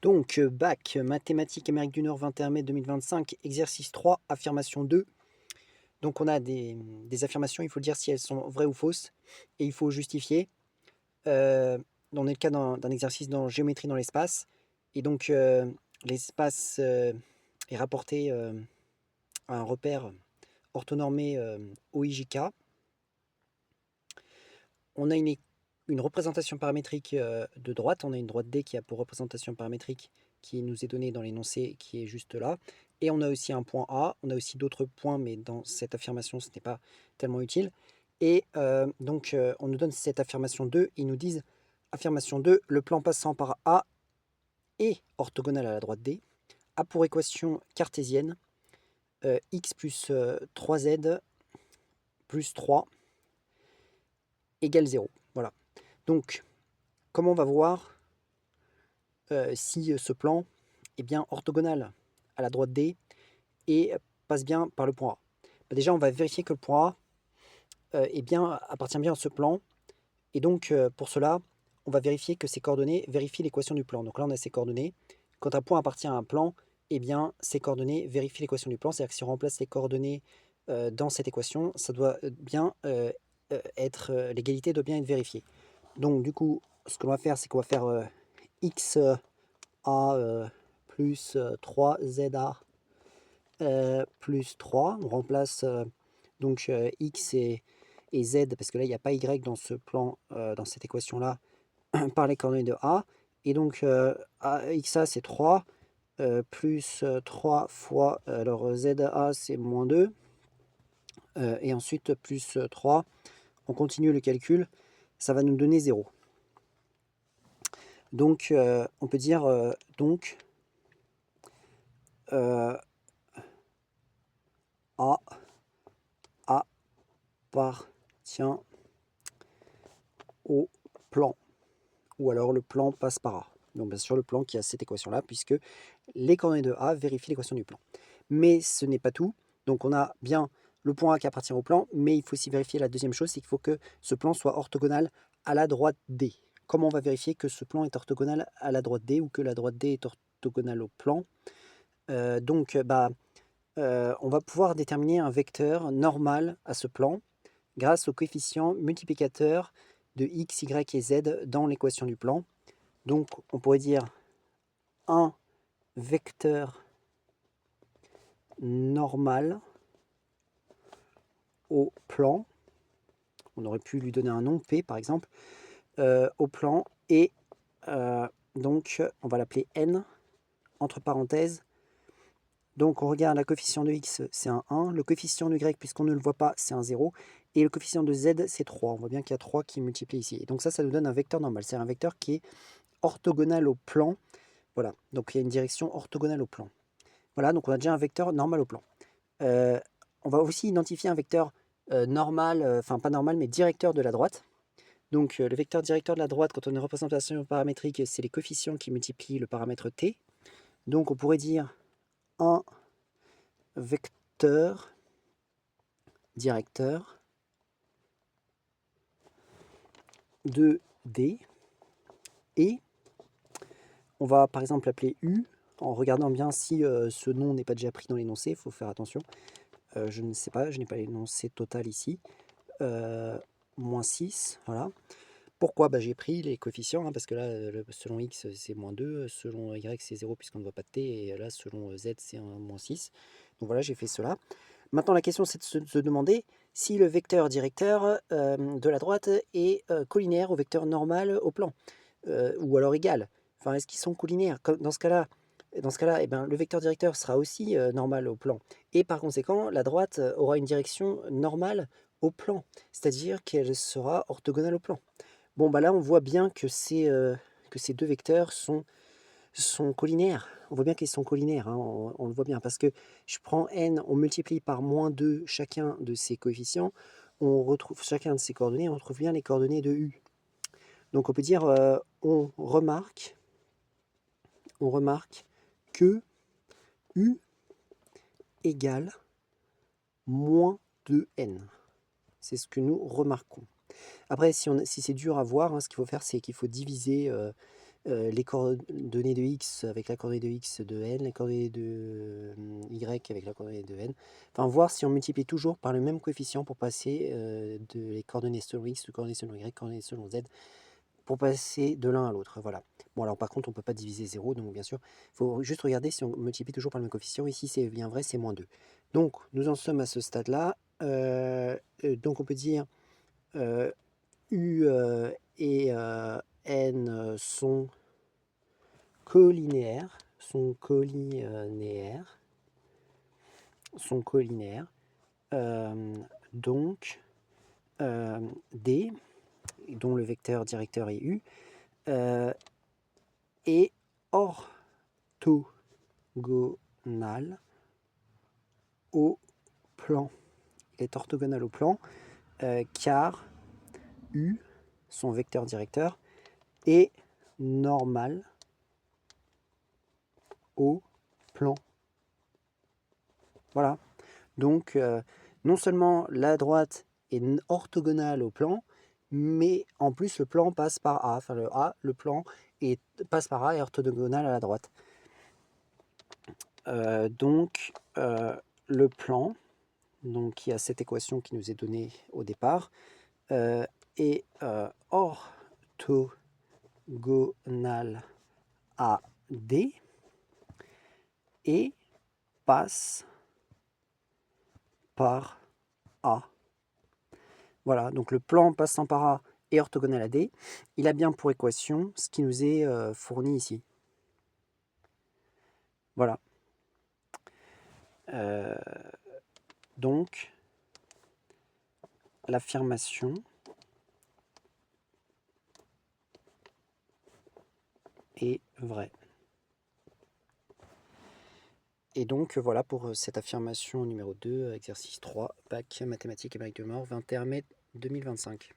Donc, bac, mathématiques, Amérique du Nord, 21 mai 2025, exercice 3, affirmation 2. Donc, on a des affirmations, il faut dire si elles sont vraies ou fausses, et il faut justifier. On est le cas d'un exercice dans géométrie dans l'espace, et donc l'espace est rapporté à un repère orthonormé OIJK. On a une représentation paramétrique de droite, on a une droite D qui a pour représentation paramétrique qui nous est donnée dans l'énoncé qui est juste là. Et on a aussi un point A, on a aussi d'autres points, mais dans cette affirmation, ce n'est pas tellement utile. Et donc, on nous donne cette affirmation 2, ils nous disent, affirmation 2, le plan passant par A est orthogonal à la droite D, a pour équation cartésienne, x plus 3z plus 3 égale 0. Voilà. Donc, comment on va voir si ce plan est bien orthogonal à la droite D et passe bien par le point A. Déjà, on va vérifier que le point A appartient bien à ce plan. Et donc, pour cela, on va vérifier que ces coordonnées vérifient l'équation du plan. Donc là, on a ces coordonnées. Quand un point appartient à un plan, eh bien, ces coordonnées vérifient l'équation du plan. C'est-à-dire que si on remplace les coordonnées dans cette équation, ça doit bien être, l'égalité doit bien être vérifiée. Donc, du coup, ce que l'on va faire, c'est qu'on va faire x a plus 3za plus 3. On remplace donc x et z, parce que là, il n'y a pas y dans ce plan, dans cette équation-là, par les coordonnées de a. Et donc, xa, c'est 3, plus 3 fois, alors za, c'est moins 2. Et ensuite, plus 3. On continue le calcul. Ça va nous donner 0. Donc, on peut dire, donc, A appartient au plan, ou alors le plan passe par A. Donc bien sûr le plan qui a cette équation-là, puisque les coordonnées de A vérifient l'équation du plan. Mais ce n'est pas tout. Donc on a bien le point A qui appartient au plan, mais il faut aussi vérifier la deuxième chose, c'est qu'il faut que ce plan soit orthogonal à la droite D. Comment on va vérifier que ce plan est orthogonal à la droite D, ou que la droite D est orthogonale au plan? On va pouvoir déterminer un vecteur normal à ce plan grâce au coefficient multiplicateur de x, y et z dans l'équation du plan. Donc on pourrait dire un vecteur normal au plan, on aurait pu lui donner un nom, P par exemple, au plan, et donc on va l'appeler n, entre parenthèses. Donc on regarde la coefficient de x, c'est un 1, le coefficient de y, puisqu'on ne le voit pas, c'est un 0, et le coefficient de z, c'est 3. On voit bien qu'il y a 3 qui multiplient ici. Et donc ça nous donne un vecteur normal, c'est un vecteur qui est orthogonal au plan. Voilà, donc il y a une direction orthogonale au plan. Voilà, donc on a déjà un vecteur normal au plan. On va aussi identifier un vecteur normal, enfin pas normal, mais directeur de la droite. Donc le vecteur directeur de la droite, quand on a une représentation paramétrique, c'est les coefficients qui multiplient le paramètre t. Donc on pourrait dire un vecteur directeur de D, et on va par exemple l'appeler U, en regardant bien si ce nom n'est pas déjà pris dans l'énoncé, il faut faire attention. Je ne sais pas, je n'ai pas l'énoncé total ici. Moins 6, voilà. Pourquoi? J'ai pris les coefficients, parce que là, selon x, c'est moins 2, selon y, c'est 0, puisqu'on ne voit pas de t, et là, selon z, c'est moins 6. Donc voilà, j'ai fait cela. Maintenant, la question, c'est de se demander si le vecteur directeur de la droite est collinaire au vecteur normal au plan, ou alors égal. Enfin, est-ce qu'ils sont collinaires? Dans ce cas-là, le vecteur directeur sera aussi normal au plan. Et par conséquent, la droite aura une direction normale au plan, c'est-à-dire qu'elle sera orthogonale au plan. Bon, là, on voit bien que ces deux vecteurs sont collinaires. On voit bien qu'ils sont collinaires, hein, on le voit bien, parce que je prends n, on multiplie par moins 2 chacun de ces coefficients, on retrouve chacun de ces coordonnées, on retrouve bien les coordonnées de u. Donc on peut dire, on remarque que u égale moins 2n. C'est ce que nous remarquons. Après, si c'est dur à voir, hein, ce qu'il faut faire, c'est qu'il faut diviser les coordonnées de x avec la coordonnée de x de n, les coordonnées de y avec la coordonnée de n. Enfin, voir si on multiplie toujours par le même coefficient pour passer de les coordonnées selon x, de coordonnées selon y, coordonnées selon z, pour passer de l'un à l'autre. Voilà. Bon, alors par contre, on ne peut pas diviser 0, donc bien sûr, il faut juste regarder si on multiplie toujours par le même coefficient. Ici, c'est bien vrai, c'est moins 2. Donc, nous en sommes à ce stade-là. Donc, on peut dire U et N sont collinéaires, donc D, dont le vecteur directeur est U, est orthogonal au plan. Il est orthogonal au plan car U, son vecteur directeur, est normal au plan. Voilà. Donc, non seulement la droite est orthogonale au plan, mais en plus le plan passe par A. Enfin, le plan passe par A et est orthogonal à la droite. Donc, le plan, donc, qui a cette équation qui nous est donnée au départ, est orthogonal à D et passe par A. Voilà, donc le plan passant par A est orthogonal à D. Il a bien pour équation ce qui nous est fourni ici. Voilà. Donc, l'affirmation est vraie. Et donc, voilà pour cette affirmation numéro 2, exercice 3, bac mathématiques Amérique du Nord, 21 mai 2025.